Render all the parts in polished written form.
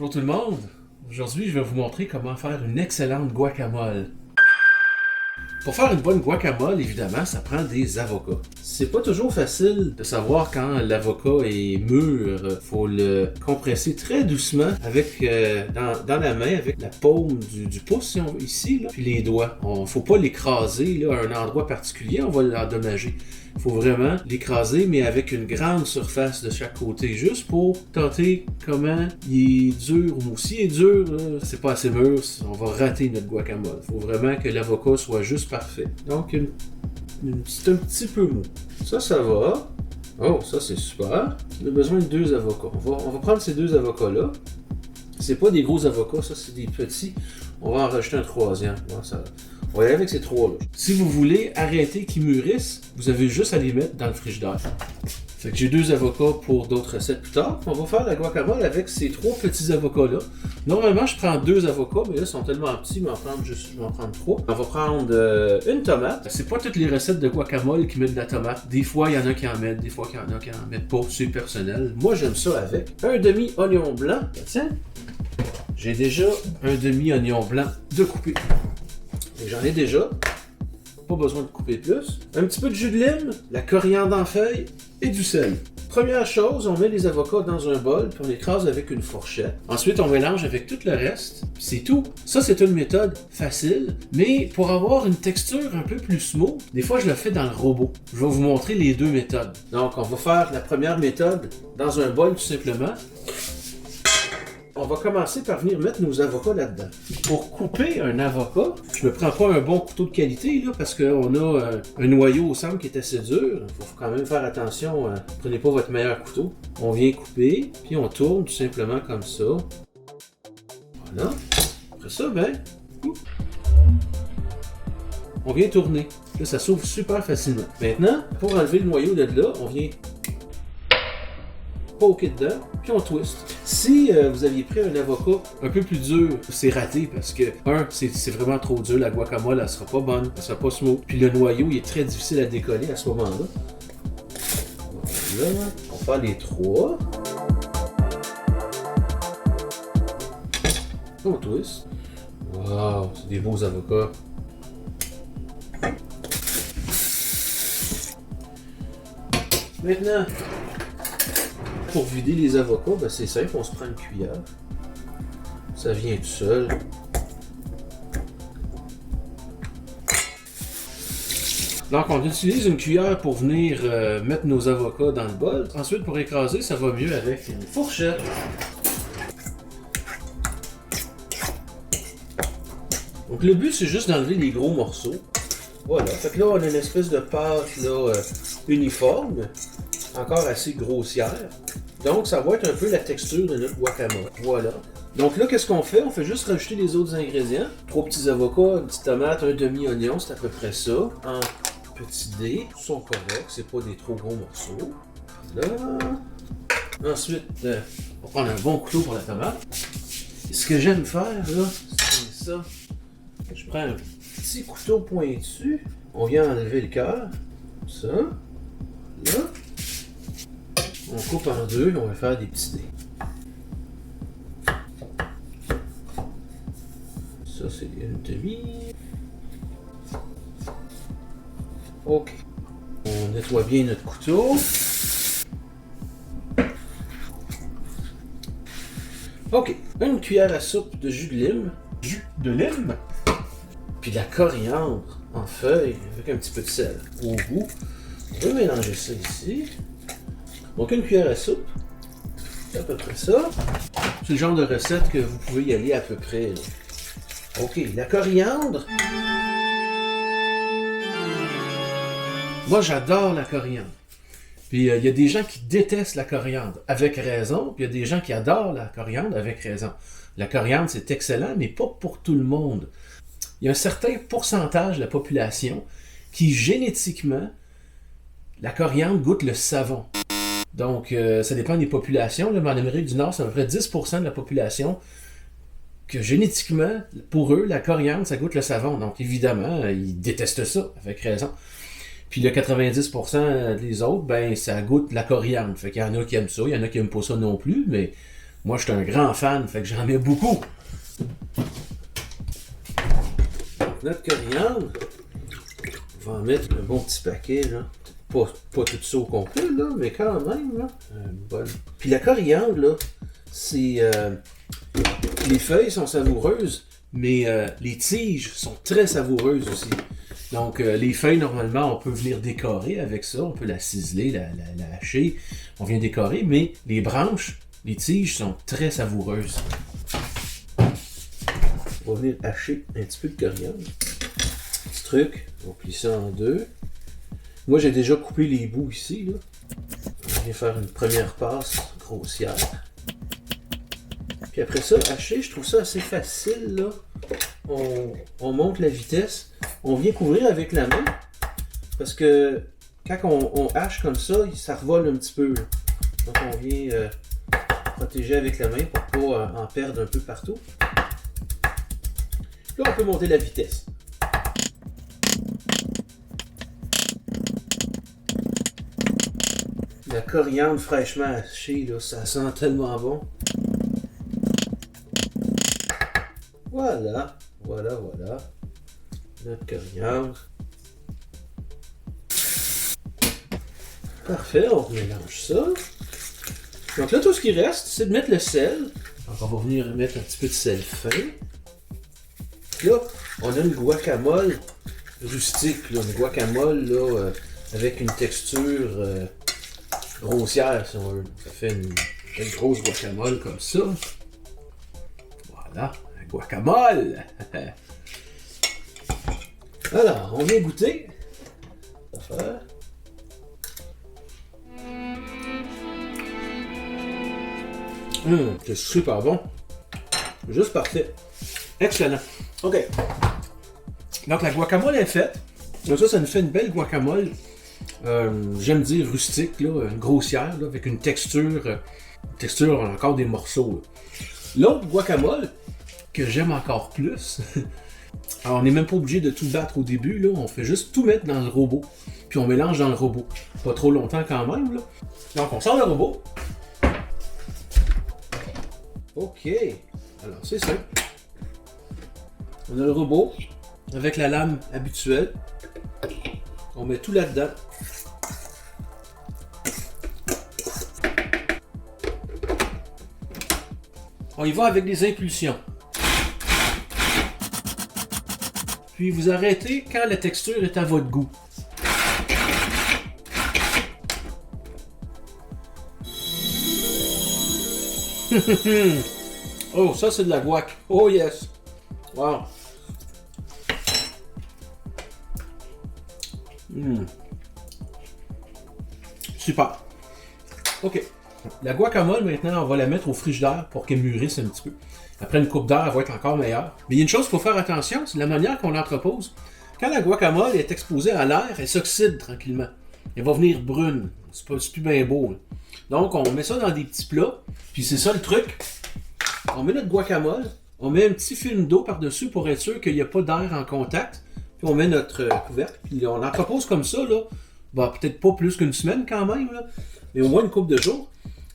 Bonjour tout le monde! Aujourd'hui, je vais vous montrer comment faire une excellente guacamole. Pour faire une bonne guacamole, évidemment, ça prend des avocats. C'est pas toujours facile de savoir quand l'avocat est mûr. Faut le compresser très doucement avec dans la main, avec la paume du pouce, si on veut, ici, là, puis les doigts. Faut pas l'écraser là, à un endroit particulier, on va l'endommager. Il faut vraiment l'écraser, mais avec une grande surface de chaque côté, juste pour tenter comment il est dur ou s'il est dur, c'est pas assez mûr, on va rater notre guacamole. Il faut vraiment que l'avocat soit juste parfait. Donc, c'est un petit peu mou. Ça va. Oh, ça c'est super. On a besoin de 2 avocats. On va prendre ces 2 avocats-là. C'est pas des gros avocats, ça c'est des petits. On va en rajouter un 3e. Bon, on va y aller avec ces 3-là. Si vous voulez arrêter qu'ils mûrissent, vous avez juste à les mettre dans le frigidaire. Fait que j'ai 2 avocats pour d'autres recettes plus tard. On va faire la guacamole avec ces 3 petits avocats-là. Normalement, je prends 2 avocats, mais là, ils sont tellement petits, je vais en prendre 3. On va prendre une tomate. C'est pas toutes les recettes de guacamole qui mettent de la tomate. Des fois, il y en a qui en mettent, des fois, il y en a qui en mettent pas. C'est personnel. Moi, j'aime ça avec un demi-oignon blanc. Tiens, j'ai déjà un demi-oignon blanc de couper. J'en ai déjà. Pas besoin de couper plus. Un petit peu de jus de lime, la coriandre en feuilles et du sel. Première chose, on met les avocats dans un bol puis on écrase avec une fourchette. Ensuite, on mélange avec tout le reste. C'est tout. Ça, c'est une méthode facile, mais pour avoir une texture un peu plus smooth, des fois, je le fais dans le robot. Je vais vous montrer les 2 méthodes. Donc, on va faire la première méthode dans un bol tout simplement. On va commencer par venir mettre nos avocats là-dedans. Pour couper un avocat, je me prends pas un bon couteau de qualité là, parce qu'on a un noyau au centre qui est assez dur. Il faut quand même faire attention. Prenez pas votre meilleur couteau. On vient couper, puis on tourne tout simplement comme ça. Voilà. Après ça, on vient tourner. Là, ça s'ouvre super facilement. Maintenant, pour enlever le noyau de là, on vient poker dedans, puis on twist. Si vous aviez pris un avocat un peu plus dur, c'est raté parce que, c'est vraiment trop dur, la guacamole, elle sera pas bonne, elle sera pas smooth, puis le noyau, il est très difficile à décoller à ce moment-là. Voilà, on va faire les 3. On twist. Wow, c'est des beaux avocats. Maintenant, pour vider les avocats, c'est simple, on se prend une cuillère. Ça vient tout seul. Donc on utilise une cuillère pour venir mettre nos avocats dans le bol. Ensuite, pour écraser, ça va mieux avec une fourchette. Donc le but, c'est juste d'enlever les gros morceaux. Voilà. Fait que là, on a une espèce de pâte là, uniforme, encore assez grossière. Donc, ça va être un peu la texture de notre guacamole. Voilà. Donc là, qu'est-ce qu'on fait? On fait juste rajouter les autres ingrédients. 3 petits avocats, une petite tomate, un demi-oignon, c'est à peu près ça. Un petit dé, ils sont corrects, c'est pas des trop gros morceaux. Là. Ensuite, on va prendre un bon couteau pour la tomate. Et ce que j'aime faire, là, c'est ça. Je prends un petit couteau pointu. On vient enlever le cœur. Ça. Là. On coupe en 2 et on va faire des petits dés. Ça, c'est une demi. OK. On nettoie bien notre couteau. OK. Une cuillère à soupe de jus de lime. Jus de lime? Puis de la coriandre en feuilles avec un petit peu de sel au goût. On va mélanger ça ici. Donc une cuillère à soupe, c'est à peu près ça. C'est le genre de recette que vous pouvez y aller à peu près. Là. OK, la coriandre. Moi j'adore la coriandre. Puis il y a des gens qui détestent la coriandre avec raison, puis il y a des gens qui adorent la coriandre avec raison. La coriandre c'est excellent, mais pas pour tout le monde. Il y a un certain pourcentage de la population qui génétiquement, la coriandre goûte le savon. Donc, ça dépend des populations. Là, mais en Amérique du Nord, c'est à peu près 10% de la population que génétiquement, pour eux, la coriandre, ça goûte le savon. Donc, évidemment, ils détestent ça, avec raison. Puis le 90% des autres, ça goûte la coriandre. Fait qu'il y en a qui aiment ça, il y en a qui n'aiment pas ça non plus, mais Moi, je suis un grand fan, fait que j'en mets beaucoup. Notre coriandre, on va en mettre un bon petit paquet, là. Pas tout ça au complet, là, mais quand même, là. Bon. Puis la coriandre, là, c'est... les feuilles sont savoureuses, mais les tiges sont très savoureuses aussi. Donc, les feuilles, normalement, on peut venir décorer avec ça. On peut la ciseler, la hacher. On vient décorer, mais les branches, les tiges sont très savoureuses. On va venir hacher un petit peu de coriandre. Petit truc, on plie ça en deux. Moi, j'ai déjà coupé les bouts ici, là. On vient faire une première passe grossière. Puis après ça, hacher, je trouve ça assez facile, là. On monte la vitesse. On vient couvrir avec la main. Parce que quand on hache comme ça, ça revole un petit peu, là. Donc on vient protéger avec la main pour pas en perdre un peu partout. Là, on peut monter la vitesse. La coriandre fraîchement hachée, là, ça sent tellement bon. Voilà. Notre coriandre. Parfait, on mélange ça. Donc là, tout ce qui reste, c'est de mettre le sel. Donc on va venir mettre un petit peu de sel fin. Là, on a une guacamole rustique, là, une guacamole là, avec une texture grossière, si on veut. Ça fait une grosse guacamole comme ça. Voilà, un guacamole! Alors, on vient goûter. C'est super bon. Juste parfait. Excellent. OK. Donc, la guacamole est faite. Donc ça nous fait une belle guacamole. J'aime dire rustique, là, grossière, là, avec une texture encore des morceaux. L'autre guacamole, que j'aime encore plus, alors on n'est même pas obligé de tout battre au début, là, on fait juste tout mettre dans le robot, puis on mélange dans le robot. Pas trop longtemps quand même, là. Donc on sort le robot. OK. Alors c'est simple. On a le robot avec la lame habituelle. On met tout là-dedans. On y va avec des impulsions. Puis vous arrêtez quand la texture est à votre goût. Oh, ça c'est de la guac. Oh yes. Wow. Super. OK. La guacamole, maintenant, on va la mettre au frigidaire pour qu'elle mûrisse un petit peu. Après une coupe d'heure, elle va être encore meilleure. Mais il y a une chose qu'il faut faire attention, c'est la manière qu'on l'entrepose. Quand la guacamole est exposée à l'air, elle s'oxyde tranquillement. Elle va venir brune. C'est plus bien beau. Là. Donc, on met ça dans des petits plats. Puis c'est ça le truc. On met notre guacamole. On met un petit film d'eau par-dessus pour être sûr qu'il n'y a pas d'air en contact. Puis on met notre couvercle. Puis on l'entrepose comme ça, là. Bah, peut-être pas plus qu'une semaine quand même, là. Mais au moins une couple de jours.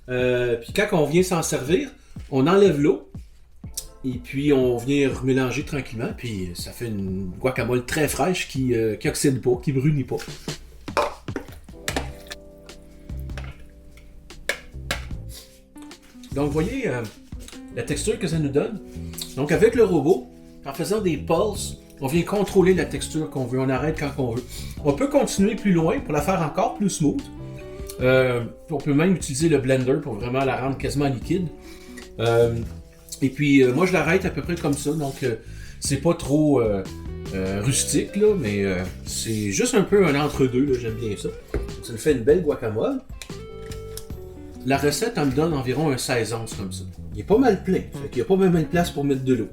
Puis quand on vient s'en servir, on enlève l'eau. Et puis on vient remélanger tranquillement. Puis ça fait une guacamole très fraîche qui oxyde pas, qui brunit pas. Donc vous voyez la texture que ça nous donne. Donc avec le robot, en faisant des pulses, on vient contrôler la texture qu'on veut. On arrête quand on veut. On peut continuer plus loin pour la faire encore plus smooth. On peut même utiliser le blender pour vraiment la rendre quasiment liquide. Et puis moi je l'arrête à peu près comme ça. Donc c'est pas trop rustique là, mais c'est juste un peu un entre-deux. Là, j'aime bien ça. Ça nous fait une belle guacamole. La recette, elle me donne environ un 16 onces comme ça. Il est pas mal plein. Fait qu'il n'y a pas même une place pour mettre de l'eau.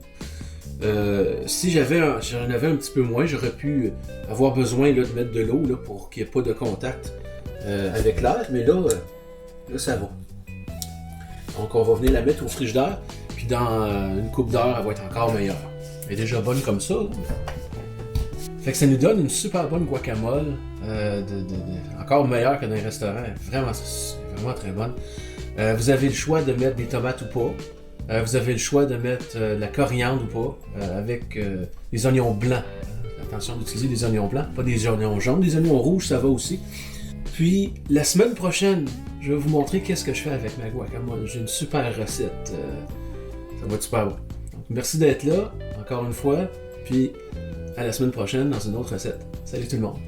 Si j'en avais un petit peu moins, j'aurais pu avoir besoin là, de mettre de l'eau là, pour qu'il n'y ait pas de contact avec l'air. Mais là, ça va. Donc on va venir la mettre au frigidaire. Puis dans une couple d'heures, elle va être encore meilleure. Elle est déjà bonne comme ça. Là. Fait que ça nous donne une super bonne guacamole. Encore meilleure que dans les restaurants. Vraiment très bonne. Vous avez le choix de mettre des tomates ou pas. Vous avez le choix de mettre de la coriandre ou pas, avec des oignons blancs. Attention d'utiliser des oignons blancs, pas des oignons jaunes. Des oignons rouges, ça va aussi. Puis, la semaine prochaine, je vais vous montrer qu'est-ce que je fais avec ma guacamole. J'ai une super recette. Ça va être super bon. Donc, merci d'être là, encore une fois. Puis, à la semaine prochaine dans une autre recette. Salut tout le monde!